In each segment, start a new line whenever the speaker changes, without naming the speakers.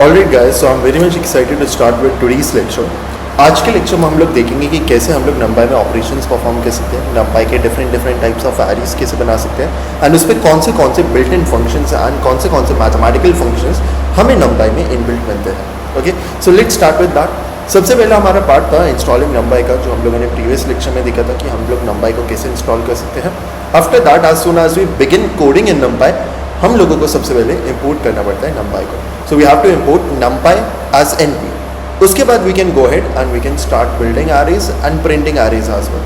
Alright guys, so I'm very much excited to start with today's lecture. आज के lecture में हम लोग देखेंगे कि कैसे हम लोग नंपाई में ऑपरेशंस परफॉर्म कर सकते हैं, नंपाई के डिफरेंट टाइप्स ऑफ एरीज कैसे बना सकते हैं एंड उस पर कौन से बिल्ट इन फंक्शंस एंड कौन से मैथमेटिकल फंक्शंस हमें नंपाई में इनबिल्ट मिलते हैं. Okay, so let's start with that. सबसे पहला हमारा पार्ट था इंस्टॉलिंग नंपाई का, जो हम लोगों ने प्रीवियस लेक्चर में देखा था कि हम लोग नंपाई को कैसे इंस्टॉल कर सकते हैं. After that, as soon as we begin coding in NumPy, हम लोगों को सबसे पहले इंपोर्ट करना पड़ता है नंपाई को. So we have to import NumPy as NP. उसके बाद we can go head and we can start building arrays and printing arrays as well.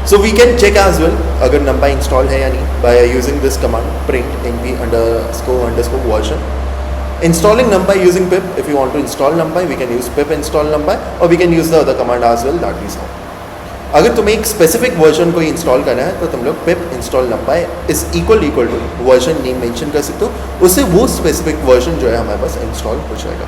So we can check as well अगर NumPy install है या नहीं by using this command print np__ version. Installing NumPy using pip. If you want to install NumPy, we can use pip install NumPy, or we can use the other command as well that we saw. अगर तुम्हें एक specific version को install करना है तो तुम लोग pip install NumPy is equal to version name mention कर सकते हो. उससे वो स्पेसिफिक वर्जन जो है हमारे पास इंस्टॉल हो जाएगा.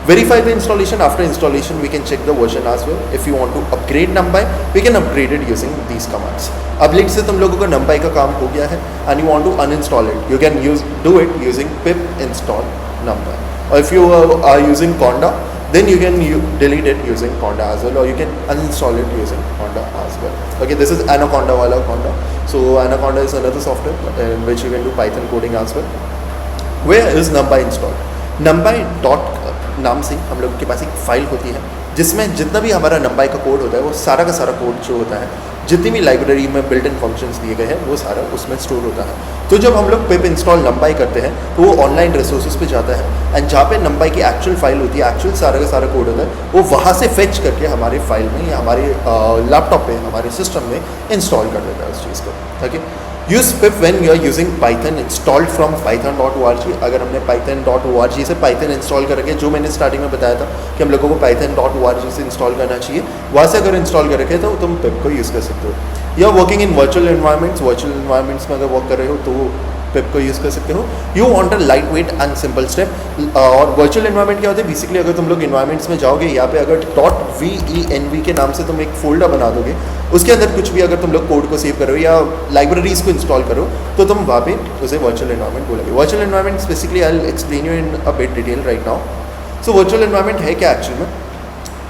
Verify the installation. After installation, we can check the version as well. If you want to upgrade NumPy, we can upgrade it using these commands. अब लेट से तुम लोगों को NumPy का काम हो गया है and you want to uninstall it, you can do it using pip install NumPy. Or if you are using Conda, then you can delete it using Conda as well, or you can uninstall it using Conda as well. Okay, this is Anaconda wala Conda. So Anaconda is another software in which you can do Python coding as well. Where is NumPy installed? NumPy नाम से हम लोग के पास एक file होती है जिसमें जितना भी हमारा नंपाई का कोड होता है वो सारा का सारा कोड जो होता है, जितनी भी लाइब्रेरी में बिल्ट इन फंक्शंस दिए गए हैं वो सारा उसमें स्टोर होता है. तो जब हम लोग पिप इंस्टॉल नंपाई करते हैं तो वो ऑनलाइन रिसोर्सेज पे जाता है एंड जहाँ पे नंपाई की एक्चुअल फाइल होती है, एक्चुअल सारा का सारा कोड होता है, वो वहाँ से फेच करके हमारे फाइल में या हमारे लैपटॉप पे, हमारे सिस्टम में इंस्टॉल कर देता है उस चीज़ को. Okay, use pip when you are using Python installed from python.org. अगर हमने python.org से पाइथन इंस्टॉल करके, जो मैंने स्टार्टिंग में बताया था कि हम लोगों को python.org से इंस्टॉल करना चाहिए, वहाँ से अगर इंस्टॉल कर रखे तो तुम पिप को यूज़ कर सकते हो. या वर्किंग इन वर्चुअल इन्वायरमेंट्स में अगर वर्क कर रहे हो तो पिप को यूज़ कर सकते हो. You want a light weight and simple step. और वर्चुअल इन्वायरमेंट क्या होता है, बेसिकली अगर तुम लोग इन्वायरमेंट्स में जाओगे, यहाँ पे अगर .venv के नाम से तुम एक फोल्डर बना दोगे, उसके अंदर कुछ भी अगर तुम लोग कोड को सेव करो या लाइब्रेरीज को इंस्टॉल करो तो तुम वहाँ पे उसे वर्चुअल इन्वायरमेंट बोलोगे. Virtual environment basically I will explain you in a bit detail right now. So virtual environment है क्या एक्चुअल में?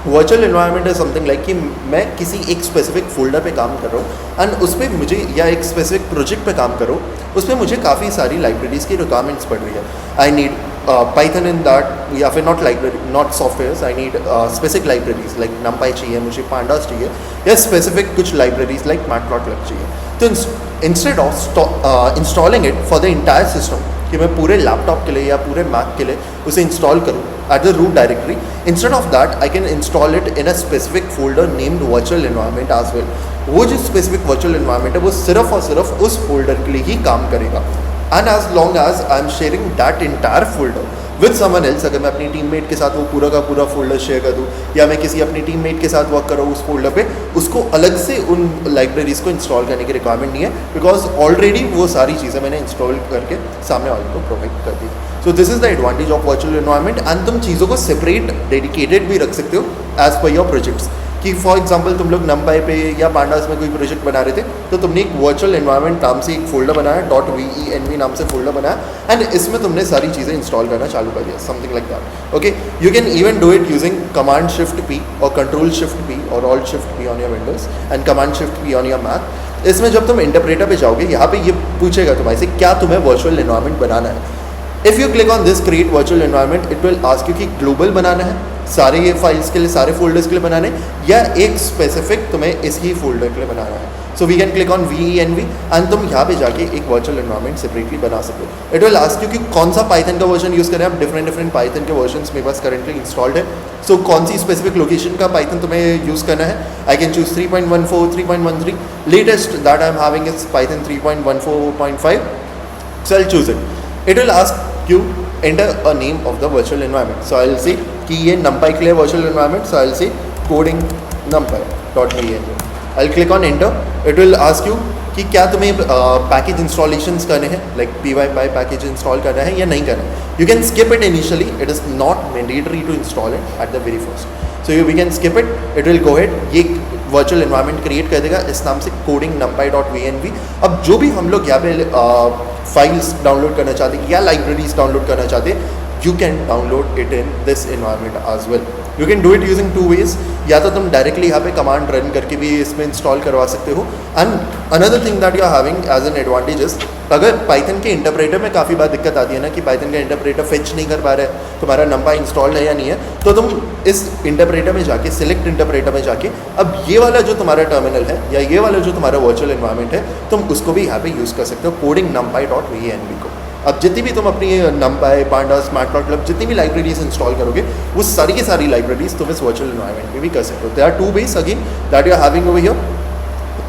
Virtual environment is something like कि मैं किसी एक स्पेसिफिक फोल्डर पे काम कर रहा हूँ एंड उस पर मुझे, या एक स्पेसिफिक प्रोजेक्ट पे काम करो, उस पर मुझे काफ़ी सारी लाइब्रेरीज की रिक्वायरमेंट्स पड़ रही है. I need Python in that, या फिर not softwares, I need specific libraries like नंपाई चाहिए, मुझे पांडास चाहिए, या स्पेसिफिक कुछ लाइब्रेरीज लाइक मैटप्लॉटलिब चाहिए. तो instead of installing it for the entire system, कि मैं पूरे लैपटॉप के लिए या पूरे मैक के लिए उसे इंस्टॉल करूँ at the root directory, instead of that I can install it in a specific folder named virtual environment as well. वो जो स्पेसिफिक वर्चुअल एनवायरनमेंट है वो सिर्फ और सिर्फ उस फोल्डर के लिए ही काम करेगा. And as long as I am sharing that entire folder with someone else, अगर मैं अपनी टीममेट के साथ वो पूरा का पूरा फोल्डर शेयर कर दूँ, या मैं किसी अपनी टीममेट के साथ वर्क कर रहा हूँ उस फोल्डर पे, उसको अलग से उन लाइब्रेरीज को इंस्टॉल करने की रिक्वायरमेंट नहीं है, बिकॉज ऑलरेडी वो सारी चीज़ें मैंने इंस्टॉल करके सामने वाले को प्रोवाइड कर दी. So this is the advantage of virtual environment. And तुम चीज़ों को सेपरेट डेडिकेटेड भी रख सकते हो एज पर योर प्रोजेक्ट्स. कि फॉर एग्जांपल तुम लोग नंपाई पे या पांडास में कोई प्रोजेक्ट बना रहे थे तो तुमने एक वर्चुअल एनवायरनमेंट नाम से एक फोल्डर बनाया, .venv नाम से फोल्डर बनाया, एंड इसमें तुमने सारी चीज़ें इंस्टॉल करना चालू कर दिया, something like that. Okay, you can even do it using command shift P और कंट्रोल शिफ्ट P और alt shift P on your Windows and command shift P on your Mac. इसमें जब तुम इंटरप्रेटर पे जाओगे, यहाँ पे ये पूछेगा तुम्हारे से क्या तुम्हें वर्चुअल एनवायरनमेंट बनाना है. If you click on this create virtual environment, it will ask you कि ग्लोबल बनाना है, सारे ये फाइल्स के लिए, सारे फोल्डर्स के लिए बनाने, या एक स्पेसिफिक तुम्हें इसी फोल्डर के लिए बनाना है. So we can click on venv and तुम यहाँ पे जाके एक वर्चुअल एनवायरनमेंट सेपरेटली बना सकते हो. इट विल आस्क यू कि कौन सा पाइथन का वर्जन यूज़ करें. आप डिफरेंट पाइथन के वर्जन मेरे पास करेंटली इंस्टॉल्ड है. सो कौन सी स्पेसिफिक लोकेशन का पाइथन तुम्हें यूज़ करना है. I can choose 3.14, 3.13. Latest that I am having is Python 3.14.5. So I will choose it. It will ask you enter a name of the virtual environment. So I'll say कि ये numpy के लिए virtual environment, so I'll say coding numpy.venv. I'll click on enter. It will ask you कि क्या तुम्हें package installations करने हैं, like py package install करना है या नहीं करना है. You can skip it initially, it is not mandatory to install it at the very first. So we can skip it, it will go ahead, ये virtual environment create कर देगा इस नाम से कोडिंग numpy.venv. अब जो भी हम लोग यहाँ पे फाइल्स डाउनलोड करना चाहते हैं या लाइब्रेरीज डाउनलोड करना चाहते हैं, you can download it in this environment as well. You can do it using two ways. या तो तुम डायरेक्टली यहाँ पे कमांड रन करके भी इसमें इंस्टॉल करवा सकते हो. And another thing that you are having as an advantages, अगर पाइथन के इंटरप्रेटर में काफ़ी बार दिक्कत आती है ना कि पाइथन का इंटरप्रेटर फेच नहीं कर पा रहा है, तुम्हारा नंपाई इंस्टॉल्ड है या नहीं है, तो तुम इस इंटरप्रेटर में जाके सिलेक्ट इंटरप्रेटर में जाके अब ये वाला जो तुम्हारा टर्मिनल है या ये वाला जो तुम्हारा वर्चुअल एनवायरनमेंट है, तुम उसको भी यहाँ पे यूज़ कर सकते हो कोडिंग numpy.venv को. अब जितनी भी तुम अपनी numpy, pandas, matplotlib जितनी भी लाइब्रेरीज इंस्टॉल करोगे वो सारी की सारी लाइब्रेरीज तुम इस वर्चुअल एनवायरनमेंट में भी कर सकते हो. There are two ways again that you are having over here.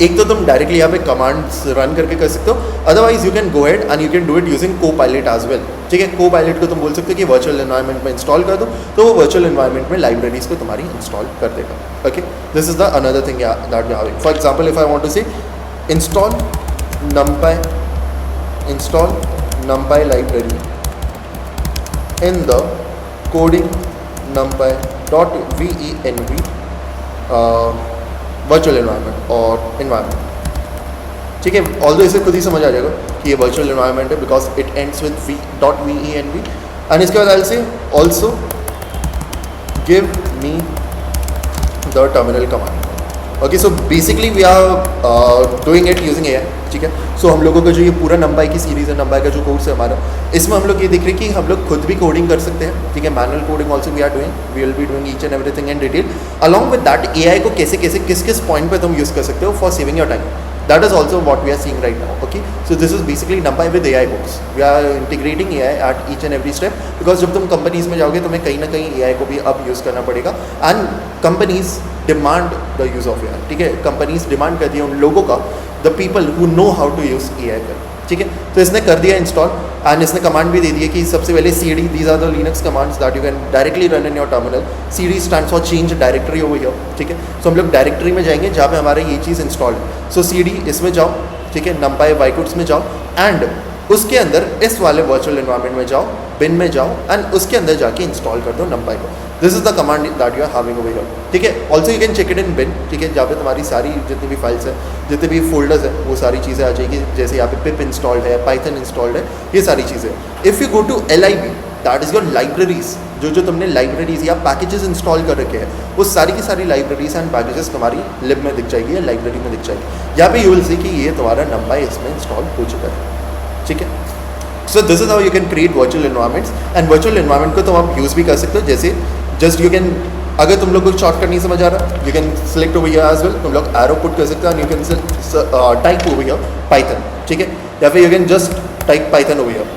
एक तो तुम डायरेक्टली यहाँ पे कमांड्स रन करके कर सकते हो, otherwise you can go head and you can do it using Copilot as well. ठीक है, Copilot को तुम बोल सकते हो कि वर्चुअल एनवायरनमेंट में इंस्टॉल कर दो, तो वो वर्चुअल एनवायरनमेंट में लाइब्रेरीज को तुम्हारी इंस्टॉल कर देगा. Okay, this is the another thing that you having. For example if I want to say install numpy library in the coding numpy.venv virtual environment और एनवायरनमेंट. ठीक है, ऑल्दो इसे खुद ही समझ आ जाएगा कि ये वर्चुअल एनवायरनमेंट है because it ends with v.venv. And इसके बाद I will say also give me the terminal command. Okay, so basically we are doing it using AI. ठीक है, सो हम लोगों का जो ये पूरा numpy की सीरीज़ है, numpy का जो कोर्स है हमारा, इसमें हम लोग ये देख रहे हैं कि हम लोग खुद भी कोडिंग कर सकते हैं. ठीक है, manual coding also we are doing, we will be doing each and everything in detail. Along with that AI को कैसे कैसे किस किस पॉइंट पे तुम यूज़ कर सकते हो for saving your time. That is also what we are seeing right now. Okay, so this is basically numpy with AI bots. We are integrating AI at each and every step because जब तुम companies में जाओगे तुम्हें कहीं ना कहीं AI को भी अब यूज़ करना पड़ेगा. And companies demand the use of AI. ठीक है, कंपनीज डिमांड करती है उन लोगों का, the people who know how to use AI कर. ठीक है, तो इसने कर दिया इंस्टॉल एंड इसने कमांड भी दे दी है कि सबसे पहले cd, these are the Linux commands that you can directly run in your terminal. cd stands for change directory over here. ठीक है, सो हम लोग डायरेक्टरी में जाएंगे जहाँ पे हमारा ये चीज़ इंस्टॉल्ड है. सो cd इसमें जाओ, ठीक है, numpy vytools में जाओ एंड उसके अंदर इस वाले वर्चुअल एनवायरनमेंट में जाओ, बिन में जाओ एंड उसके अंदर जाके इंस्टॉल कर दो numpy को. This is the command that you are having over here. ठीक है, also you can check it in bin. ठीक है, जहाँ पे तुम्हारी सारी जितनी भी फाइल्स हैं, जितने भी फोल्डर्स हैं, वो सारी चीज़ें आ जाएगी. जैसे यहाँ पे पिप इंस्टॉल्ड है, पाइथन इंस्टॉल्ड है, ये सारी चीज़ें. If you go to lib, that is your libraries. जो तुमने लाइब्रेरीज या पैकेजेस इंस्टॉल कर रखे हैं, वो सारी की सारी लाइब्रेरीज एंड पैकेजेस तुम्हारी लिब में दिख जाएगी या लाइब्रेरी में दिख जाएगी. यहाँ पे यू विल सी कि ये तुम्हारा numpy इसमें इंस्टॉल हो चुका है. ठीक है, so this is how you can create virtual environments. And virtual environment को तुम आप यूज़ भी कर सकते हो. जैसे जस्ट यू कैन, अगर तुम लोग को शॉर्टकट नहीं समझ आ रहा, you can select over here as well. तुम लोग एरो पुट कर सकते हो and you can type over here Python. ठीक है, या फिर you can just type Python over here.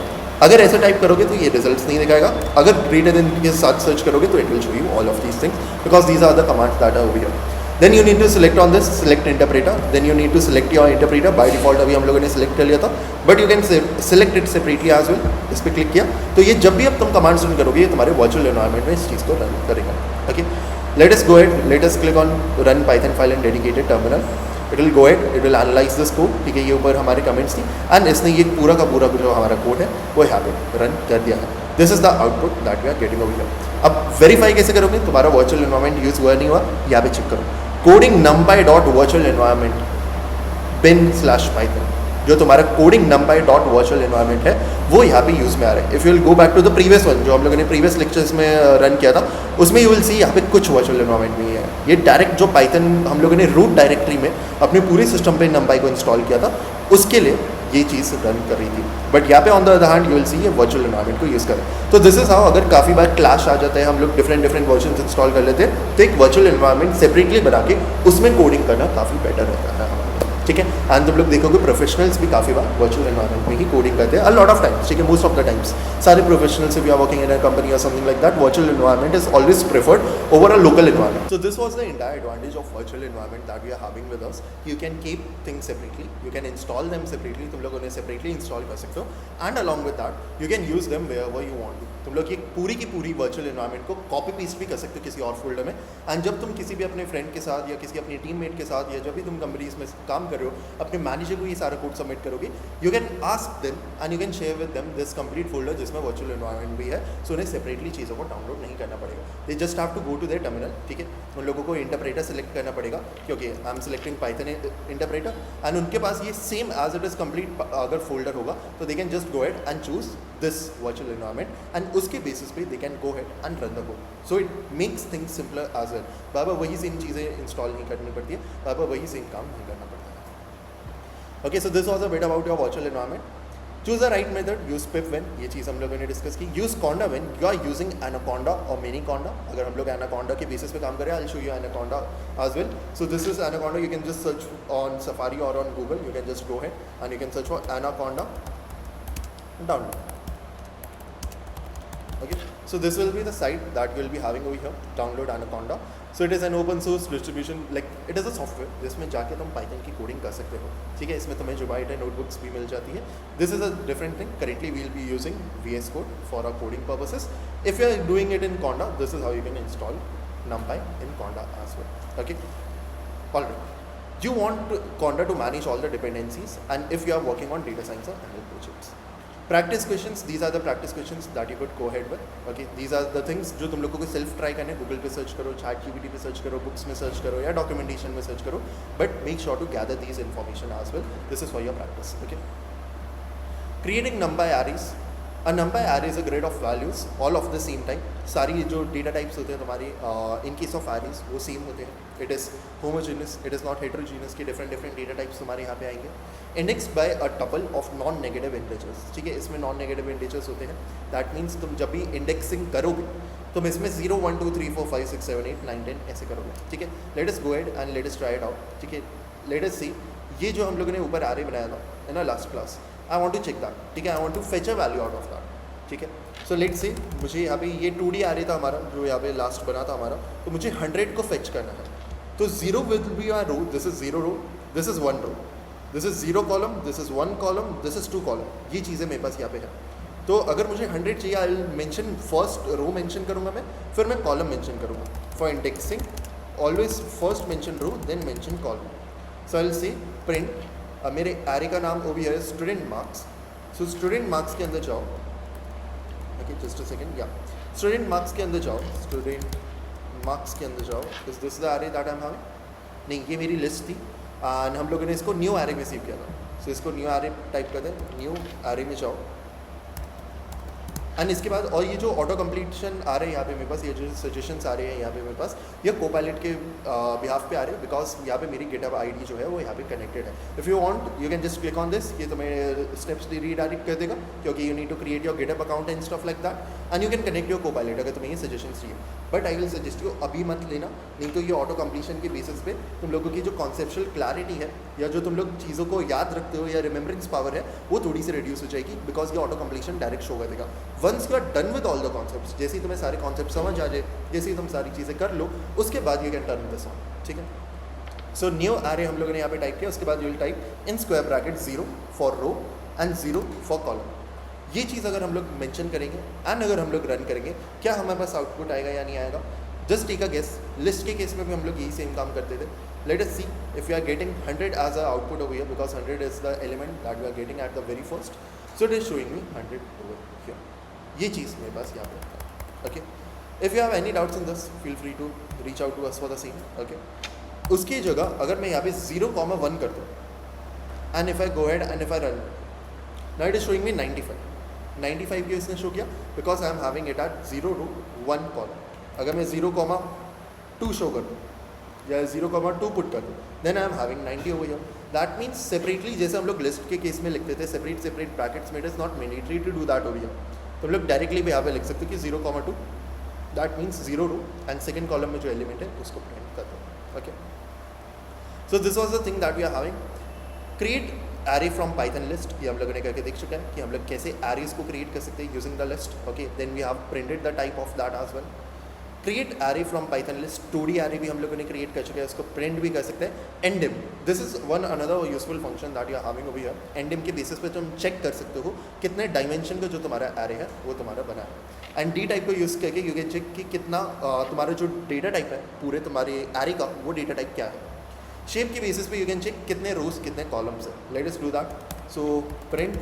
अगर ऐसे टाइप करोगे तो ये रिजल्ट्स नहीं दिखाएगा. अगर ग्रेटर देन के साथ सर्च करोगे तो it will show you all of these things because these are the commands that are over here. Then you need to select on this select interpreter. Then you need to select your interpreter. By default अभी हम लोगों ने select कर लिया था, but you can select it separately as well. इस पर click किया तो ये जब भी अब तुम कमांड्स रन करोगे ये तुम्हारे वर्चुअल एनवायरनमेंट में इस चीज़ को रन करेगा. Okay, let us go ahead, let us click on run Python file and dedicated terminal. It will go ahead, it will analyze this code. ठीक है, ये ऊपर हमारे कमेंट्स थी एंड इसने ये पूरा का पूरा जो हमारा कोड है वो यहाँ पे रन कर दिया है. This is the output that we are getting over here. अब वेरीफाई कैसे करोगे तुम्हारा वर्चुअल एनवायरनमेंट यूज़ हुआ नहीं हुआ, यहाँ पे चेक करो. कोडिंग numpy.virtual environment bin/python, जो तुम्हारा कोडिंग numpy.virtual environment है वो यहाँ पे यूज़ में आ रहा है. If you will go back to the previous one जो हम लोगों ने प्रीवियस लेक्चर्स में रन किया था, उसमें यू विल सी यहाँ पे कुछ वर्चुअल एनवायरनमेंट नहीं है. ये डायरेक्ट जो पाइथन हम लोगों ने रूट डायरेक्टरी में अपने पूरे सिस्टम पे numpy को इंस्टॉल किया था, उसके लिए ये चीज़ रन कर रही थी. बट यहाँ पे on the other hand you will सी ये वर्चुअल एनवायरनमेंट को यूज़ करें. तो दिस इज हाउ, अगर काफ़ी बार क्लैश आ जाता है, हम लोग डिफरेंट वर्जन इंस्टॉल कर लेते हैं, तो एक वर्चुअल एनवायरनमेंट सेपरेटली बना के उसमें कोडिंग करना काफ़ी बेटर रहता है हमारा. ठीक है, एंड तुम लोग देखोगे प्रोफेशनल्स भी काफ़ी बार वर्चुअल एनवायरनमेंट में ही कोडिंग करते हैं. A lot of times. ठीक है, मोस्ट ऑफ द टाइम्स सारे professionals if you are working in a company और something like that, virtual environment is always preferred over a local environment. So this was the entire advantage of virtual environment that we are having with us. You can keep things separately, you can install them separately. तुम लोग उन्हें separately install कर सकते हो and along with that you can use them wherever you want. तुम लोग ये पूरी की पूरी वर्चुअल एनवायरनमेंट को कॉपी पेस्ट भी कर सकते हो किसी और फोल्डर में. एंड जब तुम किसी भी अपने फ्रेंड के साथ या किसी अपने टीममेट के साथ या जब भी तुम कंपनीज में काम कर रहे हो, अपने मैनेजर को ये सारा कोड सबमिट करोगे, you can ask them and you can share with them this complete folder जिसमें वर्चुअल एनवायरनमेंट भी है. सो उन्हें सेपरेटली चीज़ों को डाउनलोड नहीं करना पड़ेगा. They just have to go to their terminal. ठीक है, उन लोगों को इंटरप्रेटर सेलेक्ट करना पड़ेगा क्योंकि I am selecting Python interpreter and उनके पास ये same as it is complete अगर फोल्डर होगा तो they can just go ahead and choose this virtual environment and उसके basis पे they can go ahead and run the code. So it makes things simpler as well. बाबा वही same चीज़ें install नहीं करनी पड़ती है, बाबा वही सेम काम नहीं करना पड़ता है. Okay, so this was a bit about your virtual environment. Choose the right method, use pip when, ये चीज़ हम लोगों ने डिस्कस की. use conda when you are using anaconda or mini conda. अगर हम लोग anaconda के basis पे काम करें, I'll show you anaconda as well. So this is anaconda. You can just search on Safari or on Google. You can just go ahead and you can search for anaconda. Download. Okay, so this will be the site that we'll be having over here. Download anaconda. So it is an open source distribution, like it is a software जिसमें जाके तुम Python की coding कर सकते हो. ठीक है, इसमें तुम्हें Jupyter notebooks भी मिल जाती है. This is a different thing. Currently we'll be using VS Code for our coding purposes. If you are doing it in Conda, this is how you can install NumPy in Conda as well. Okay, alright. You want Conda to manage all the dependencies, and if you are working on data science or ML projects. Practice questions, these are the practice questions that you could go ahead with. Okay, these are the things जो तुम लोगों को self try करने, Google पे search करो, ChatGPT पे search करो, books में सर्च करो या डॉक्यूमेंटेशन में सर्च करो, but make sure to gather these information as well. This is for your practice. Okay, creating NumPy arrays. A NumPy array is a grid of values all of the same type. सारी जो data types होते हैं तुम्हारी इन case of arrays वो same होते हैं. It is homogeneous, it is not heterogeneous की different data types तुम्हारे यहाँ पे आएंगे. Index bye a tuple of non negative integers. ठीक है, इसमें नॉन नेगेटिव इंटीजर्स होते हैं. दैट मीन्स तुम जब भी इंडेक्सिंग करोगे तुम इसमें 0 1 2 3 4 5 6 7 8 9 10 ऐसे करोगे. ठीक है, late us go ahead and let us try it out. ठीक है, लेट अस सी. ये जो हम लोगों ने ऊपर array बनाया था in a last class, I want to check that. ठीक है, I want to fetch a value out of that. ठीक है, सो लेट से मुझे यहाँ पे ये 2D array था हमारा जो यहाँ पे लास्ट बना था हमारा, तो मुझे 100 को फेच करना है. तो 0 will be are row, this is 0 row, this is 1 row, this is 0 column, this is 1 column, this is 2 column. ये चीज़ें मेरे पास यहाँ पे है. तो अगर मुझे 100 चाहिए, I will mention first row mention करूँगा मैं, फिर मैं कॉलम मेंशन करूँगा. For indexing always first mention row then mention column. So I will say print, मेरे एरे का नाम वो भी है student marks. So student marks के अंदर जाओ. Okay, just a second. या स्टूडेंट मार्क्स के अंदर जाओ, स्टूडेंट मार्क्स के अंदर जाओ. Is this the array that I am having? नहीं, ये मेरी लिस्ट थी एंड हम लोगों ने इसको न्यू एरे में सेव किया था. सो इसको न्यू एरे टाइप कर दें, न्यू एरे में जाओ. एंड इसके बाद और ये जो ऑटो कंप्लीशन आ रहे हैं यहाँ पे मेरे पास, ये जो सजेशंस आ रहे हैं यहाँ पे मेरे पास, ये कोपायलट के बिहाफ पे आ रहे हैं, बिकॉज यहाँ पे मेरी गिटहब आईडी जो है वो यहाँ पे कनेक्टेड है. If you want you can just click on this. ये तुम्हें स्टेप्स रीडायरेक्ट कर देगा क्योंकि you need to create your GitHub account and stuff like that, and you can connect your Copilot अगर तुम्हें ये सजेशंस चाहिए. But I will suggest you अभी मत लेना, नहीं तो ये ऑटो कंप्लीशन के बेसिस पे तुम लोगों की जो कॉन्सेप्चुअल क्लैरिटी है या जो तुम लोग चीज़ों को याद रखते हो या रिमेंबरेंस पावर है वो थोड़ी सी रिड्यूस हो जाएगी, बिकॉज ये ऑटो कंप्लीशन डायरेक्ट शो कर देगा. Once you are done with all the concepts, जैसे ही तुम्हें सारे कॉन्सेप्ट समझ आ जाए, जैसे ही तुम सारी चीज़ें कर लो, उसके बाद you can turn this on. ठीक है, सो न्यू एरे हम लोगों ने यहाँ पे टाइप किया. उसके बाद you will type in square bracket 0 for row and 0 for column. ये चीज़ अगर हम लोग मेंशन करेंगे एंड अगर हम लोग रन करेंगे, क्या हमारे पास आउटपुट आएगा या नहीं आएगा? Just take a guess. List के केस में भी हम लोग यही सेम काम करते थे. Let us see if you are getting 100 as a output over here, because 100 is the element that we are getting at the very first. So it is showing me 100 over here. ये चीज़ मेरे पास यहाँ पे. Okay, if you have any doubts in this feel free to reach out to us for the same. Okay, उसकी जगह अगर मैं यहाँ पे 0,1 कर दूँ and if I go head and if I run, now it is showing me 95 क्यों इसने शो किया? Because I am having it at 0 row 1 column. अगर मैं 0,2 शो कर दूँ या 0,2 पुट कर दूँ, then I am having 90 over here. That means separately, जैसे हम लोग लिस्ट के केस में लिखते थे सेपरेट ब्रैकेट्स में, it is not mandatory to do that over here. तुम लोग डायरेक्टली भी यहाँ पे लिख सकते हो कि 0,2 that means 0 row and second column में जो एलिमेंट है उसको प्रिंट कर दो. Okay, so this was the thing that we are having. Create array from Python list, ये हम लोगों ने करके देख चुका है कि हम लोग कैसे एरेज को क्रिएट कर सकते हैं using the list. Okay, then we have printed the type of that as well. Create array from Python list, 2D array भी हम लोगों ने क्रिएट कर चुके हैं, उसको प्रिंट भी कर सकते हैं. Ndim, this is one another useful function that you are having over here. Ndim के बेसिस पे तुम चेक कर सकते हो कितने डायमेंशन का जो तुम्हारा एरे है वो तुम्हारा बना है. एंड डी टाइप को यूज़ करके यू कैन चेक कि कितना तुम्हारा जो डेटा टाइप है पूरे तुम्हारे एरे का, वो डेटा टाइप क्या है. शेप के बेसिस पे यू कैन चेक कितने रोज कितने कॉलम्स है. Late us do that. So print,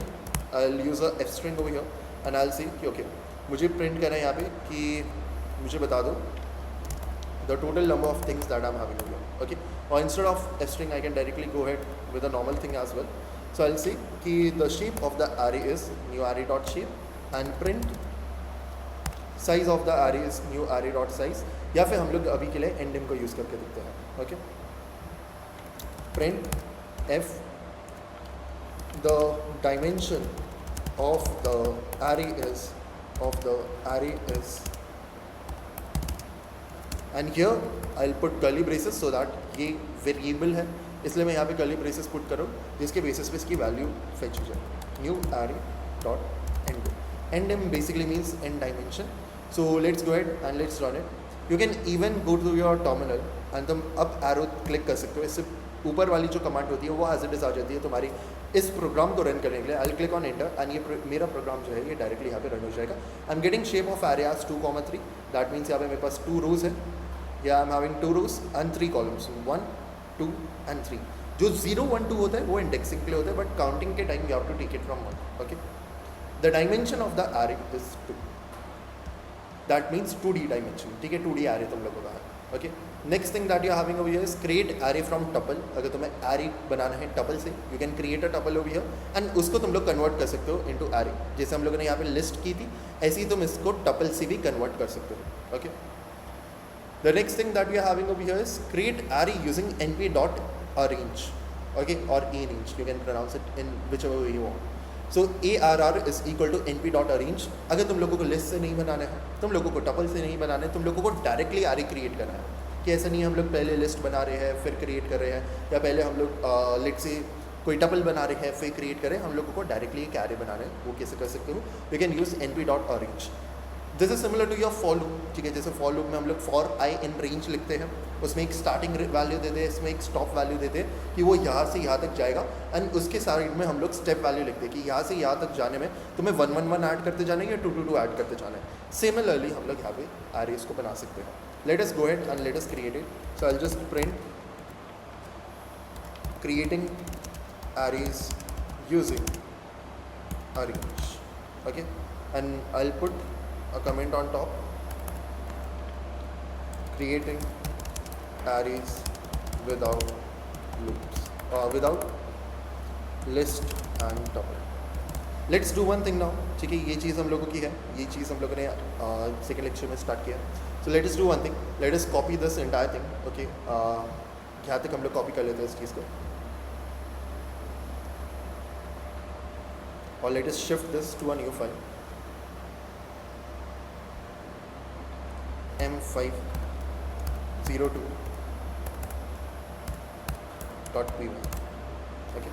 I will use a string over here and I will से कि ओके मुझे प्रिंट करना है यहाँ पे कि मुझे बता दो the total number of things that I'm having over here. Okay, or instead of f string I can directly go ahead with a normal thing as well. So I'll say कि the shape of the array is new array dot shape and print size of the array is new array dot size, या फिर हम लोग अभी के लिए एंडिम को use करके देखते हैं. Okay, print F the dimension of the array is and here I will put curly braces so that ये वेरिएबल है, इसलिए मैं यहाँ पे कर्ली ब्रेसेस पुट करूँ जिसके बेसिस पे इसकी वैल्यू फेच हो जाए. New array dot ndim basically means and dimension. So let's go ahead and let's run it. You can even go to your terminal and तुम अप एरो क्लिक कर सकते हो. इससे ऊपर वाली जो कमांड होती है वो एज इट इज आ जाती है तुम्हारी इस प्रोग्राम को रन करने के लिए. I click on enter and ये मेरा प्रोग्राम जो है ये डायरेक्टली यहाँ पे रन हो जाएगा. I am getting shape of array as 2,3. That means यहाँ पे मेरे पास 2 रोज है. या I am having 2 rows and 3 columns 1, 2 and 3. जो 0, 1, 2 होता है वो इंडेक्सिंग के लिए होता है, बट काउंटिंग के time you have to take it from 1. Okay, the dimension of the array is 2. That means 2D dimension. ठीक है, 2D एरे तुम लोगों का है. Okay, next thing that you are having over here is create array from tuple. अगर तुम्हें array बनाना है टपल से, you can create a tuple over here and उसको तुम लोग कन्वर्ट कर सकते हो इनटू एरे. जैसे हम लोगों ने यहाँ पे लिस्ट की थी, ऐसे ही तुम इसको टपल से भी कन्वर्ट कर सकते हो. Okay, the next thing that you are having over here is create array using np dot arrange. Okay, और arrange, you can pronounce it in whichever way you want. So ARR is equal to np dot arrange. अगर तुम लोगों को list से नहीं बनाना है, तुम लोगों को टपल से नहीं बनाना है, तुम लोगों को डायरेक्टली एरे क्रिएट करना है. कि ऐसा नहीं हम लोग पहले लिस्ट बना रहे हैं फिर क्रिएट कर रहे हैं, या पहले हम लोग लेट से कोई टपल बना रहे हैं फिर क्रिएट करें. हम लोगों को डायरेक्टली एक एरे बनाना है. वो कैसे कर सकते हो? You can use np dot arrange. This is similar to your for loop. ठीक है, जैसे फॉर लूप में हम लोग फॉर आई इन रेंज लिखते हैं, उसमें एक स्टार्टिंग वैल्यू देते हैं, इसमें एक स्टॉप वैल्यू देते हैं कि वो यहाँ से यहाँ तक जाएगा, एंड उसके साइड में हम लोग स्टेप वैल्यू लिखते हैं कि यहाँ से यहाँ तक जाने में तुम्हें 1, 1, 1 ऐड करते जाना है या 2, 2, 2 ऐड करते जाना है. सिमिलरली हम लोग यहाँ पे एरेज को बना सकते हैं. Let us go ahead and let us create it. So I will just print creating arrays using arrange. Okay, and I will put a comment on top, creating arrays without loops, without list and tuple. Let's do one thing now. ठीक है, ये चीज़ हम लोगों की है, ये चीज़ हम लोगों ने सेकेंड लेक्चर में स्टार्ट किया. सो let us do one thing, let us copy this entire thing. Okay, यहाँ तक हम लोग कॉपी कर लेते हैं इस चीज़ को, और let us shift this to a new file. m502.py. Okay,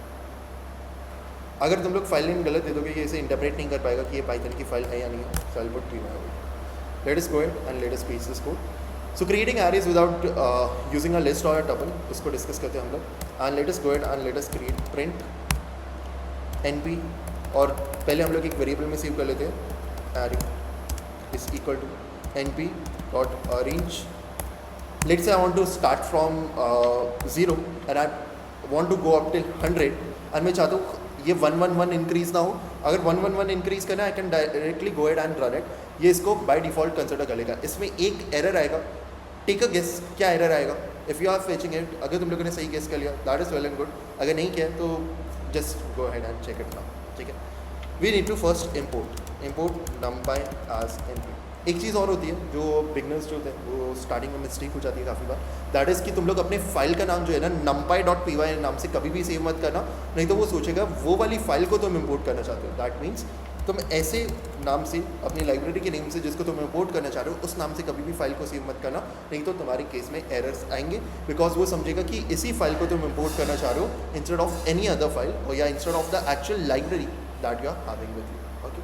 अगर तुम लोग फाइल नेम गलत दे दोगे ये इसे इंटरप्रेट नहीं कर पाएगा कि ये पाइथन की फाइल है या नहीं है. So I will put py. Let us go ahead and let us paste this code. So creating arrays without using a list और अ टपल, उसको डिस्कस करते हैं हम लोग. And let us go ahead and let us create print np, और पहले हम लोग एक वेरिएबल में सेव कर लेते हैं array is equal to np dot arrange. Let's say I want to start from 0 and I want to go up till 100, and मैं चाहता हूँ ये 111 इंक्रीज ना हो. अगर 111 इंक्रीज करना है I can directly go ahead and run it. ये इसको बाय डिफ़ॉल्ट कंसिडर कर लेगा. इसमें एक एरर आएगा. टेक अ गेस, क्या एरर आएगा? If you are fetching it, अगर तुम लोगों ने सही गेस कर लिया that is well and good. अगर नहीं किया तो just go ahead and check it now. ठीक है, we need to first import numpy as np. एक चीज़ और होती है जो बिगनर्स जो होते हैं वो स्टार्टिंग में मिस्टेक हो जाती है काफ़ी बार. दैट इज़ कि तुम लोग अपने फाइल का नाम जो है ना numpy.py नाम से कभी भी सेव मत करना, नहीं तो वो सोचेगा वो वाली फाइल को तुम इंपोर्ट करना चाहते हो. दैट मीन्स तुम ऐसे नाम से अपनी लाइब्रेरी के नेम से जिसको तुम इंपोर्ट करना चाह रहे हो उस नाम से कभी भी फाइल को सेव मत करना, नहीं तो तुम्हारे केस में एरर्स आएंगे. बिकॉज वो समझेगा कि इसी फाइल को तुम इंपोर्ट करना चाह रहे हो instead of any other file, और या instead of the actual library that you are having with you. Okay,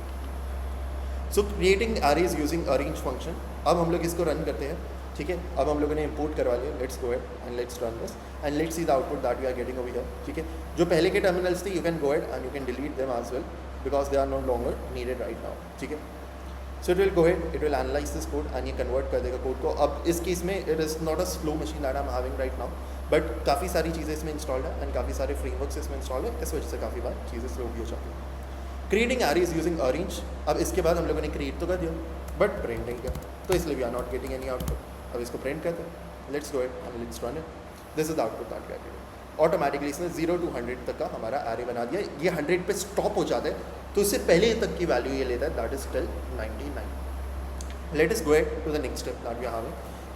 so creating arrays using arrange function. अब हम लोग इसको रन करते हैं. ठीक है, अब हम लोगों ने इंपोर्ट करवा लिया. Let's go ahead and let's run this and let's see the output that we are getting over here. ठीक है, जो पहले के टर्मिनल्स थे you can go ahead and you can delete them as well because they are no longer needed right now. ठीक है, so it will go ahead, it will analyze this code and ये convert कर देगा code को. अब इस case में it is not a slow machine that I am having right now, but काफ़ी सारी चीज़ें इसमें इंस्टॉल्ड है एंड काफ़ी सारे फ्रेमवर्क्स इसमें इंस्टॉल है. इस वजह से काफ़ी बार चीज़ें स्लो भी हो जाती हैं. Creating arrays using arrange. अब इसके बाद हम लोगों ने क्रिएट तो कर दिया बट प्रिंट नहीं किया, तो इसलिए we are not getting any output. अब इसको प्रिंट करते हैं. Let's go ahead and let's run it. This is the output that we are getting. Automatically इसने 0 to 100 तक का हमारा एरे बना दिया. ये 100 पे स्टॉप हो जाता है तो उससे पहले तक की वैल्यू ये लेता है, that is till 99। Let is go to the next step that we have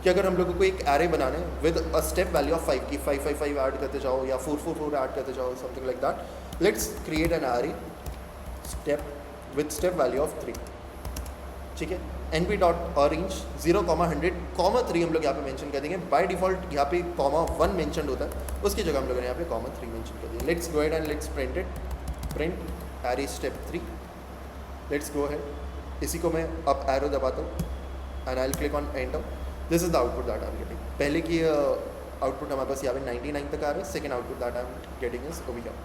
कि अगर हम लोगों को एक एरे बनाना है with a step value of 5 की 5 5 5 ऐड करते जाओ या 4 4 4 ऐड करते जाओ, something like that. Let's create an array step with step value of 3, ठीक है। np डॉट अरेंज 0,100,3 हम लोग यहाँ पे मेंशन कर देंगे। बाय डिफॉल्ट यहाँ पे (1) मेंशन होता है, उसकी जगह हम लोगों ने यहाँ पे (3) मेंशन कर दिया। Let's go ahead and let's print it, print array step 3। Let's go ahead, इसी को मैं अप एरो दबाता हूँ and I will click on enter. This is the output that I am getting. पहले की आउटपुट हमारे पास यहाँ पे 99 तक आ रहा है। Second output that I am getting is over here.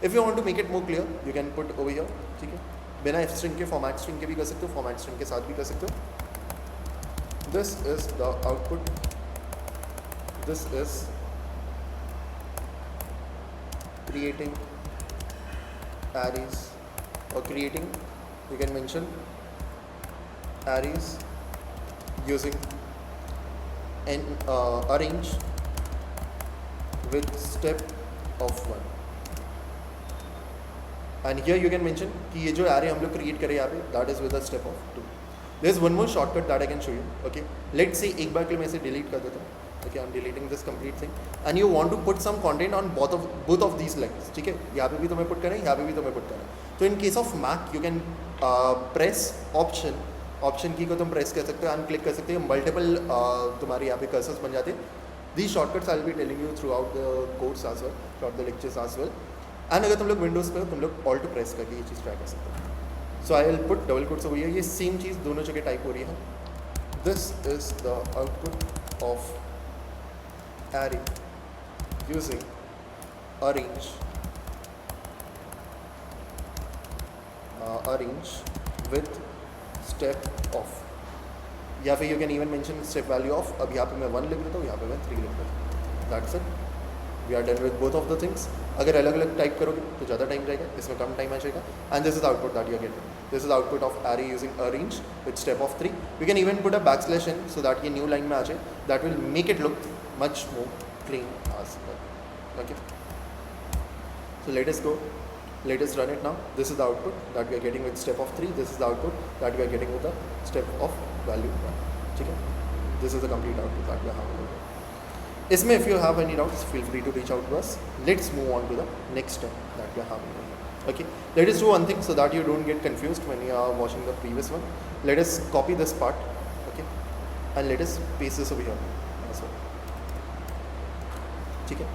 If you want to make it more clear you can put over here, ठीक है। बिना एफ स्ट्रिंग के फॉर्मेट स्ट्रिंग के भी कर सकते हो, फॉर्मेट स्ट्रिंग के साथ भी कर सकते हो। This is the output, this is creating arrays और creating, you can mention arrays using arange with step of 1 and here you can mention कि ये जो एरे हम लोग क्रिएट करें यहाँ पे that is with the step of 2। There is one more shortcut that I can show you, okay. Let's say एक बार के लिए मैं इसे डिलीट कर देता हूँ, okay. I am deleting this complete thing and you want to put some content on both of these lines, ठीक है। यहाँ पे भी तुम्हें पुट करना है, यहाँ पे भी तुम्हें पुट करना है। तो in case of Mac you can press option key को तुम प्रेस कर सकते हो एंड क्लिक कर सकते हो, मल्टीपल तुम्हारे यहाँ पे कर्सर्स बन जाते हैं। These shortcuts I will be telling you throughout the course as well, throughout the lectures as well. And अगर तुम लोग विंडोज़ पे हो तुम लोग ऑल्ट प्रेस करके ये चीज़ ट्राई कर सकते हो। So I will put double quotes over here, ये सेम चीज़ दोनों जगह टाइप हो रही है। This is the output of array using arange with step of, या फिर you can even mention step value of. अब यहाँ पे मैं 1 लिख देता हूँ, यहाँ पे मैं 3 लिख देता हूँ। That's it, we are done with both of the things. अगर अलग अलग टाइप करोगे तो ज़्यादा टाइम जाएगा, इसमें कम टाइम आ जाएगा। And this is output that you are getting, this is output of array using arange with step of 3। We can even put a backslash so that ये न्यू लाइन में आ जाए, that will make it look much more clean as well, okay. So let us go, let us run it now. This is the output that we are getting with step of 3. This is the output that we are getting with the step of value 1, ठीक है। This is the complete output that we are having. इसमें if you have any doubts feel free to reach out to us. Let's move on to the next step that we are having. Okay, let us do one thing so that you don't get confused when you are watching the previous one. Let us copy this part, okay, and let us paste this over here as well, ठीक है।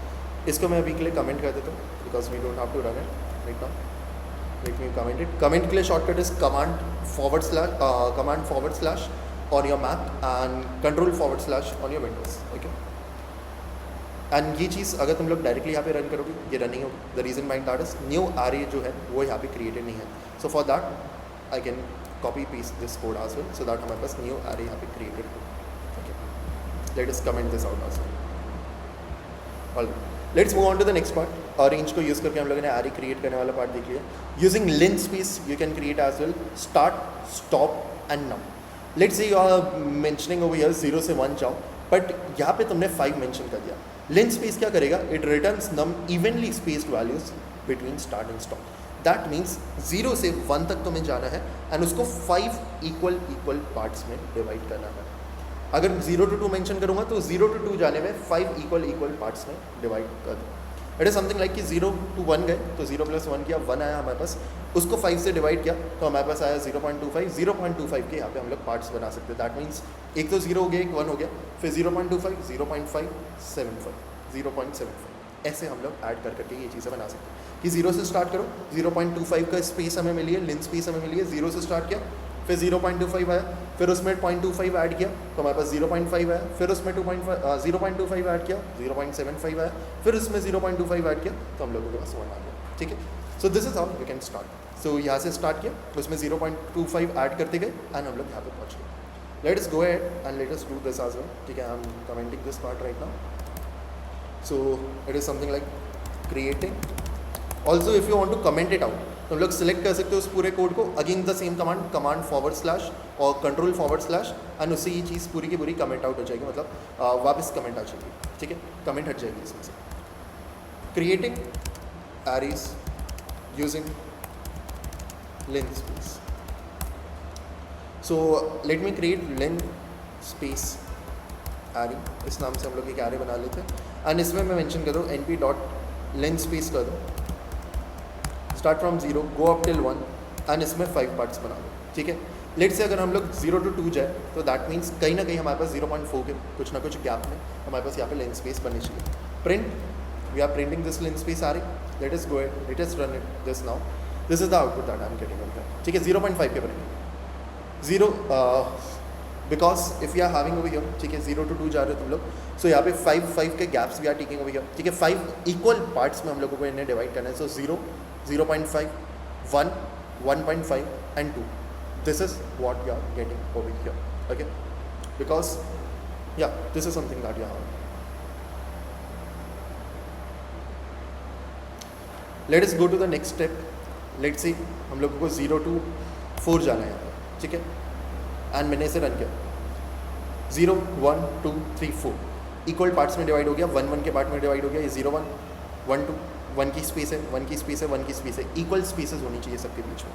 इसको मैं अभी के लिए comment कर देता हूँ because we don't have to run it right now. Let me comment it. Comment के लिए shortcut is command forward slash on your Mac and control// on your Windows, okay. And ये चीज़ अगर तुम लोग डायरेक्टली यहाँ पे रन करोगे ये रन नहीं होगी। The reason behind that is new array जो है वो यहाँ पे क्रिएटेड नहीं है। So for that I can copy paste this code as well so that हमारे पास न्यू एरे यहाँ पे क्रिएटेड हो, okay. Let us comment this out as well. Alright, let's move on to the next part. Arange को use करके हम लोगों ने एरे क्रिएट करने वाला पार्ट देख लिया। Using linspace you can create as well start, stop and num. Let's say you are mentioning over here 0 से 1 जाओ, बट यहाँ पे तुमने 5 मेंशन कर दिया। लिनस्पेस क्या करेगा? It returns num evenly spaced values between start and stop. That means 0 से 1 तक तुम्हें जाना है एंड उसको 5 इक्वल पार्ट्स में डिवाइड करना है। अगर 0 to 2 मेंशन करूँगा तो 0 to 2 जाने में 5 इक्वल पार्ट्स में डिवाइड कर दो। इट इज़ समथिंग लाइक कि 0 to 1 गए तो 0 + 1 किया, 1 आया हमारे पास, उसको 5 से डिवाइड किया तो हमारे पास आया 0.25। 0.25 के यहाँ पे हम लोग पार्ट्स बना सकते हैं। दैट मीन्स एक तो 0 हो गया, एक 1 हो गया, फिर 0.25, 0.5, 75, 0.75 ऐसे हम लोग ऐड कर करके ये चीज़ें बना सकते हैं कि 0 से स्टार्ट करो, 0.25 का स्पेस हमें मिली है, लिन स्पेस हमें मिली है। 0 से स्टार्ट किया, फिर 0.25 आया, फिर उसमें 0.25 ऐड किया तो हमारे पास 0.5 आया, फिर उसमें 0.25 ऐड किया, 0.75 आया, फिर उसमें 0.25 ऐड किया तो हम लोगों के पास 1 आ गया, ठीक है। So this is how we can start. So यहाँ से स्टार्ट किया, उसमें 0.25 ऐड करते गए एंड हम लोग यहाँ पे पहुँच गए। Let us go ahead and let us do this as well, ठीक है। I am commenting this part right now. So it is something like creating. Also if you want to comment it out तो हम लोग select कर सकते हो उस पूरे कोड को, अगेन द सेम कमांड / और control// एंड उससे ये चीज़ पूरी की पूरी कमेंट आउट हो जाएगी, मतलब वापस कमेंट आ जाएगी, ठीक है, कमेंट हट जाएगी इसमें से। Creating arrays using len space. So let me create len space array, इस नाम से हम लोग एक array बना लेते हैं एंड इसमें मैं मेंशन कर दूँ np डॉट len space कर दूँ, start from 0 go up till 1 and इसमें 5 पार्ट्स बना दो. ठीक है, लेट से अगर हम लोग 0 to 2 जाए तो दैट मीन्स कहीं ना कहीं हमारे पास 0.4 के कुछ ना कुछ गैप में हमारे पास यहाँ पे लेन स्पेस बननी चाहिए. Print, we are printing this len space आ रही, let us go ahead, let us run it this now. This is the output that I am getting over here. ठीक है, 0.5 के बनेंगे 0 because if you are having over here. ठीक है, 0 to 2 जा रहे हो तुम लोग, सो यहाँ पे 5 के gaps we are taking over here. ठीक है, 5 इक्वल पार्ट्स में हम लोगों को इन्हें डिवाइड करना है. सो 0, 0.5, 1, 1.5 and 2. This is what you are getting over here. Okay, because yeah, this is something that you have. Let us go to the next step. Let's see, हम लोगों को 0 to 4 जाना है यहाँ पर. ठीक है, एंड मैंने इसे रन किया. 0, 1, 2, 3, 4 इक्वल पार्ट्स में डिवाइड हो गया. 1, 1 के पार्ट में डिवाइड हो गया. ये 0, 1, 1, 2, 1 की स्पेस है, 1 की स्पेस है, 1 की स्पेस है. इक्वल स्पेसेस होनी चाहिए सबके बीच में.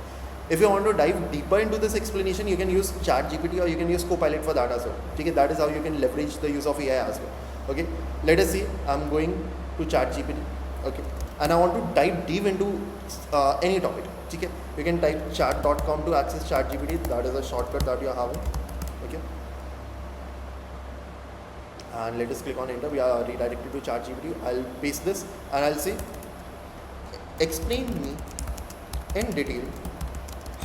If you want to dive deeper into this explanation, you can use ChatGPT or you can use Copilot for that as well. Okay, that is how you can leverage the use of AI as well. Okay, let us see. I'm going to ChatGPT. Okay, and I want to dive deep into any topic. Okay, you can type chat.com to access ChatGPT. That is a shortcut that you are having. Okay, and let us click on enter. We are redirected to ChatGPT. I'll paste this and I'll say, explain me in detail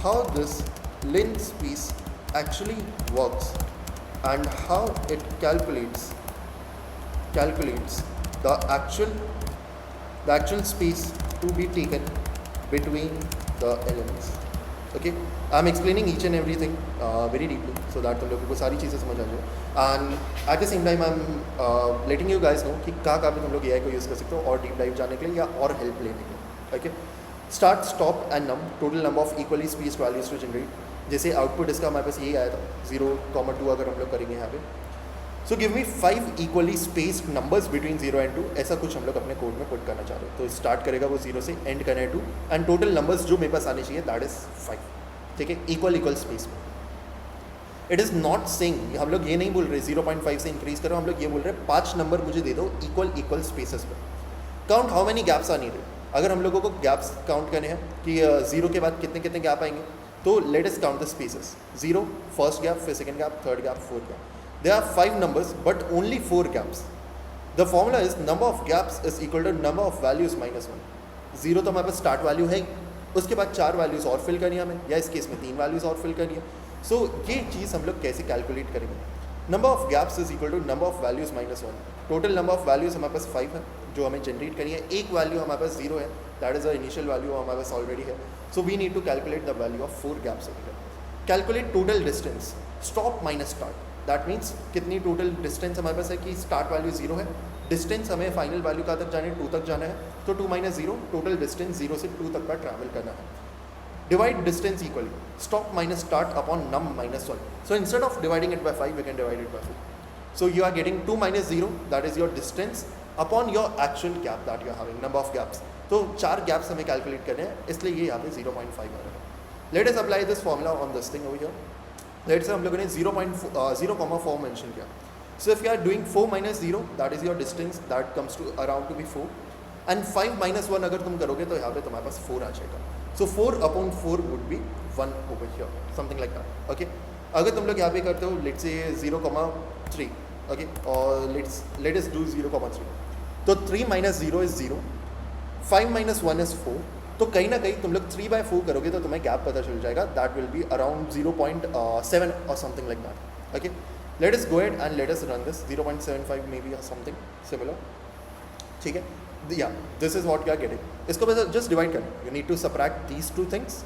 how this len space actually works and how it calculates the actual space to be taken between the elements. Okay, I am explaining each and everything very deeply so that तुम लोगों को सारी चीज़ें समझ आ जाए. and at the same time I'm letting you guys know कि कहाँ पे तुम लोग AI को यूज़ कर सकते हो और डीप डाइव जाने के लिए या और हेल्प लेने के लिए. Okay, start, stop and num, total number of equally spaced values to generate. जैसे आउटपुट इसका हमारे पास यही आया था 0, 2 अगर हम लोग करेंगे यहाँ पे. So give me 5 equally spaced numbers between 0 and 2. ऐसा कुछ हम लोग अपने कोड में पुट करना चाह रहे हैं. तो स्टार्ट करेगा वो 0 से, एंड करना है 2 एंड टोटल नंबर्स जो मेरे पास आने चाहिए दैट इज 5. ठीक है, इक्वल स्पेस में. इट इज़ नॉट सेइंग, हम लोग ये नहीं बोल रहे 0.5 से इंक्रीज करो, हम लोग ये बोल रहे हैं 5 नंबर मुझे दे दो इक्वल स्पेसेस पर. Count how many gaps are needed. अगर हम लोगों को गैप्स काउंट करने हैं कि 0 के बाद कितने कितने गैप आएंगे, तो let us count the spaces. 0 first gap, फिर second gap, third gap, fourth gap. There are 5 numbers but only 4 gaps. The formula is number of gaps is equal to number of values minus 1. 0 तो हमारे पास start value है, उसके बाद 4 values और fill करनी है हमें, या इस केस में 3 वैल्यूज और फिल करनी है. सो ये चीज़ हम लोग कैसे कैलकुलेट करेंगे. Number of gaps is equal to number of values minus 1. Total number of values हमारे पास 5 है जो हमें जनरेट करनी है. एक वैल्यू हमारे पास 0 है, that is the initial value हमारे पास ऑलरेडी है. So we need to calculate the value of 4 gaps. Calculate total distance, stop minus start. That means कितनी टोटल डिस्टेंस हमारे पास है कि स्टार्ट वैल्यू 0 है, डिस्टेंस हमें फाइनल वैल्यू कहाँ तक जाना है, 2 तक जाना है. तो 2 - 0, टोटल डिस्टेंस 0 से 2 तक का ट्रैवल करना है. Divide distance equally, stop minus start upon num minus 1. So instead of dividing it by 5 we can divide it by 4. So you are getting 2 - 0, that is your distance upon your actual gap that you are having, number of gaps. तो 4 gaps हमें calculate करने हैं, इसलिए ये यहाँ पे 0.5 आ रहा है. Let us apply this formula on this thing over here. Let's say हम लोगों ने 0.4 mention किया. So if you are doing 4 - 0, that is your distance, that comes to around to be 4. And 5 - 1 अगर तुम करोगे तो यहाँ पे तुम्हारे पास 4 आ जाएगा. So 4 upon 4 would be 1 over here, something like that. Okay. अगर तुम लोग यहाँ पे करते हो लेट्स से 0,3. ओके, और लेट अस डू 0,3. तो 3 - 0 इज 0, 5 - 1 इज 4. तो कहीं ना कहीं तुम लोग 3/4 करोगे तो तुम्हें गैप पता चल जाएगा. दैट विल बी अराउंड 0.7 और something like that. Okay, let us go ahead and let us run this. 0.75 may be something similar. ठीक है, या this is what you are getting. इसको बस जस्ट डिवाइड करना. You need to subtract these 2 things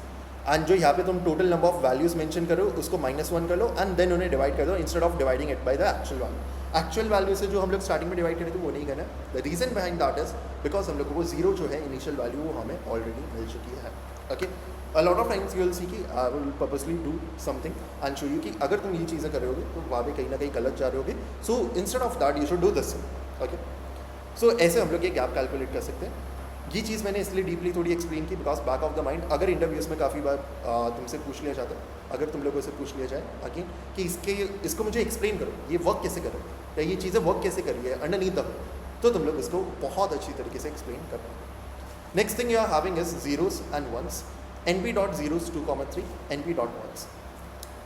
and जो यहाँ पे तुम total number of values mention करो उसको -1 कर लो एंड देन उन्हें डिवाइड कर दो instead of dividing it by the actual value. Actual value से जो हम लोग स्टार्टिंग में डिवाइड करें थे वो नहीं करना है. The reason behind that is because हम लोगों को 0 जो है इनिशियल वैल्यू वो हमें ऑलरेडी मिल चुकी है. Okay, a lot of times you will see कि I will purposely do something and show you कि अगर तुम ये चीज़ें कर रहे होगे तो वहाँ पे कहीं ना कहीं गलत जा रहे होगे. So instead of that you should do this. Okay, so ऐसे हम लोग ये गैप कैलकुलेट कर सकते हैं. ये चीज़ मैंने इसलिए डीपली थोड़ी एक्सप्लेन की because back of the mind अगर इंटरव्यूज़ में काफ़ी बार तुमसे पूछ लिया जाता है, अगर तुम लोगों से पूछ लिया जाए अगेन कि इसको मुझे एक्सप्लेन करो, ये वर्क कैसे कर रहा है या ये चीज़ें वर्क कैसे कर रही है अंडरनीथ द, तो तुम लोग इसको बहुत अच्छी तरीके से एक्सप्लेन कर पाओगे। Next thing you are having is zeros and ones, np.zeros 2,3 np.1s।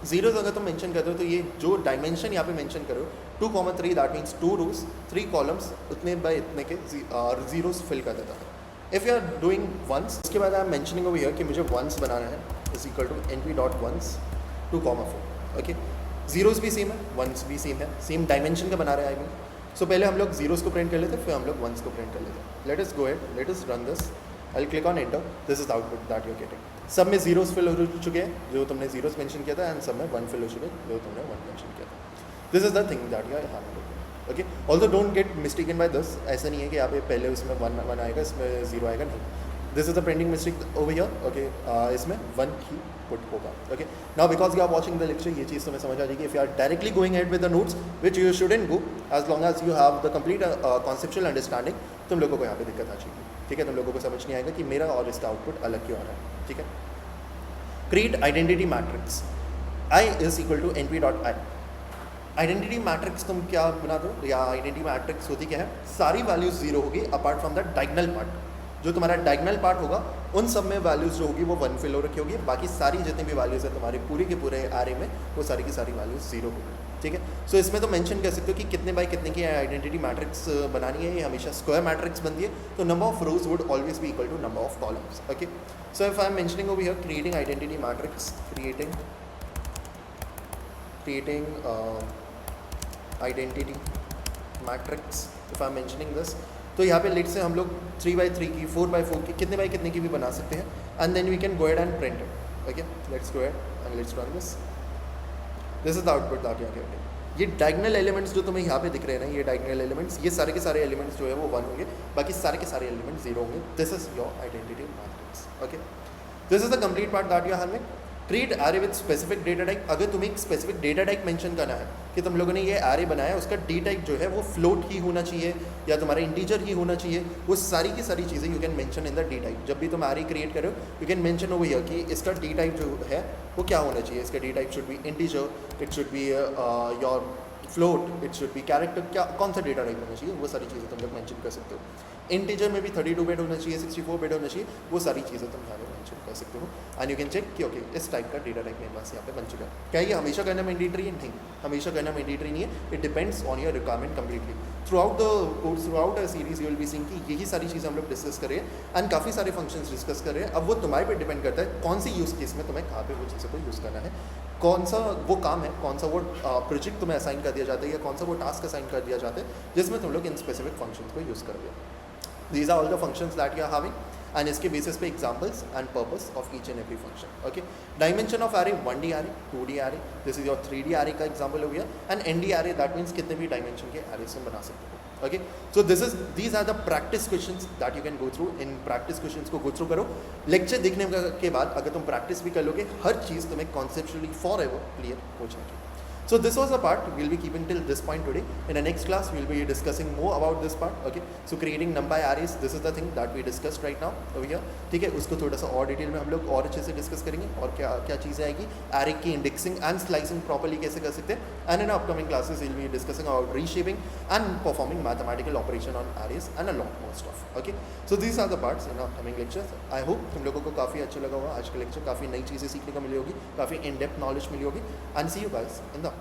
Zeros अगर तुम मेंशन कर रहे हो तो ये जो डायमेंशन यहाँ पे मेंशन करो 2,3 दैट मीन्स 2 रोज 3 कॉलम्स उतने बाय इतने के जीरोस फिल कर देता है। If you are doing ones, उसके बाद I am mentioning over here कि मुझे वंस बनाना है is equal to np.ones 2,4। Okay, zeros भी सेम है, वंस भी सेम है, सेम डायमेंशन का बना रहे हैं आई मीन। सो पहले हम लोग जीरोस को प्रिंट कर लेते हैं, फिर हम लोग वंस को प्रिंट कर लेते हैं। Let us go ahead, let us run this, I will click on enter, this is the output that you are getting. सब में जीरोस फिल हो चुके हैं जो तुमने जीरोस मेंशन किया था, एंड सब में वन फिल हो चुके हैं जो तुमने वन मेंशन किया था। This is the thing that you are having. Okay, also don't get mistaken by this, ऐसा नहीं है कि यहाँ पे पहले उसमें वन आएगा इसमें जीरो आएगा, नहीं। This is the printing mistake over here. Okay, इसमें वन ही पुट होगा। Okay, now because you are watching the lecture, ये चीज़ तुम्हें समझ आ जाएगी। If you are directly going head with the notes which you shouldn't go as long as you have the complete conceptual understanding, तुम लोगों को यहाँ पे दिक्कत आ जाएगी। ठीक है, तुम लोगों को समझ नहीं आएगा कि मेरा और इसका आउटपुट अलग क्यों आ रहा है। ठीक है, create identity matrix, I is equal to np.i। Identity matrix तुम क्या बना दो, या आइडेंटिटी मैट्रिक्स होती क्या है, सारी वैल्यूज जीरो होगी apart from the diagonal part. जो तुम्हारा डायगोनल पार्ट होगा उन सब में वैल्यूज जो होगी वो वन फिल हो रखी होगी, बाकी सारी जितनी भी वैल्यूज है तुम्हारे पूरे के पूरे एरे में वो सारी की सारी वैल्यूज जीरो होगी। ठीक है, सो इसमें तो मेंशन कर सकते हो कि कितने बाई कितने की आइडेंटिटी मैट्रिक्स बनानी है। ये हमेशा स्क्वायर मैट्रिक्स बनती है, तो number of rows would always be equal to number of columns. Okay, so if I am mentioning over here creating identity matrix, creating identity matrix, if I am mentioning this, तो यहाँ पे late से हम लोग 3x3 की 4x4 की कितने by कितने की भी बना सकते हैं, and then we can go ahead and print it. Okay, let's go ahead and let's run this, this is the output that you are getting. ये डायगोनल एलिमेंट्स जो तुम्हें यहाँ पे दिख रहे हैं ना, ये डायगोनल एलिमेंट्स, ये सारे के सारे एलिमेंट्स जो है वो वन होंगे, बाकी सारे के सारे एलिमेंट्स जीरो होंगे। This is your identity matrix. Okay, this is the complete part that you are having. Create array with specific data type, अगर तुम्हें एक स्पेसिफिक डेटा टाइप मेंशन करना है कि तुम लोगों ने ये एरे बनाया, उसका डी टाइप जो है वो फ्लोट ही होना चाहिए या तुम्हारा इंटीजर ही होना चाहिए, वो सारी की सारी चीज़ें you can mention in the D type. जब भी तुम एरे क्रिएट करो you can mention over here कि इसका डी टाइप जो है वो क्या होना चाहिए। इसका D type should be integer, it should be your float, it should be character, क्या कौन सा डेटा टाइप होना चाहिए, वो सारी चीज़ें तुम लोग मेंशन कर सकते हो। इंटीजर में भी 32 बिट होना चाहिए, 64 बिट होना चाहिए, वो सारी चीज़ें तुम यहाँ पे मेंशन कर सकते हो। एंड यू कैन चेक कि ओके इस टाइप का डेटा टाइप मेरे पास यहाँ पे बन चुका है। क्या ये हमेशा करना मैंडेटरी है? नहीं, हमेशा करना मैंडेटरी नहीं है। It depends on your requirement completely. Through out the course, through out a series you will be seeing कि यही सारी चीज़ें हम लोग डिस्कस कर रहे हैं एंड काफ़ी सारे फंक्शंस डिस्कस कर रहे हैं। अब वो तुम्हारे पे डिपेंड करता है कौन सी यूज़ केस में तुम्हें कहाँ पे वो चीज़ों को यूज़ करना है, कौन सा वो काम है, कौन सा वो प्रोजेक्ट तुम्हें असाइन कर दिया जाता है या कौन सा वो टास्क असाइन कर दिया जाता है जिसमें तुम लोग इन स्पेसिफिक फंक्शंस को यूज़ करोगे। These are all the functions that you are having and इसके basis पे examples and purpose of each and every function. Okay, dimension of array 1D array, 2D array, this is your 3D array का example हो गया, and ND array that means कितने भी dimension के arrays तुम बना सकते हो। Okay, so these are the practice questions that you can go through. In practice questions को go through करो। lecture देखने के बाद अगर तुम practice भी कर लोगे हर चीज़ तुम्हें conceptually forever clear हो जाएगी। So this was the part we'll be keeping till this point today. In the next class we'll be discussing more about this part. Okay, so creating numpy arrays, this is the thing that we discussed right now over here. ठीक है, उसको थोड़ा सा और detail में हम लोग और अच्छे से डिस्कस करेंगे और क्या क्या चीज़ें आएगी, एरे की इंडेक्सिंग एंड स्लाइसिंग प्रॉपर्ली कैसे कर सकते हैं। And in upcoming classes we'll be discussing about reshaping and performing mathematical operation on arrays and a lot more stuff. Okay, so these are the parts in upcoming lectures. I hope तुम लोगों को काफ़ी अच्छा लगा होगा आज का lecture, काफ़ी नई चीज़ें सीखने को मिली होगी, काफ़ी इन डेप्थ नॉलेज मिली होगी, and see you guys in the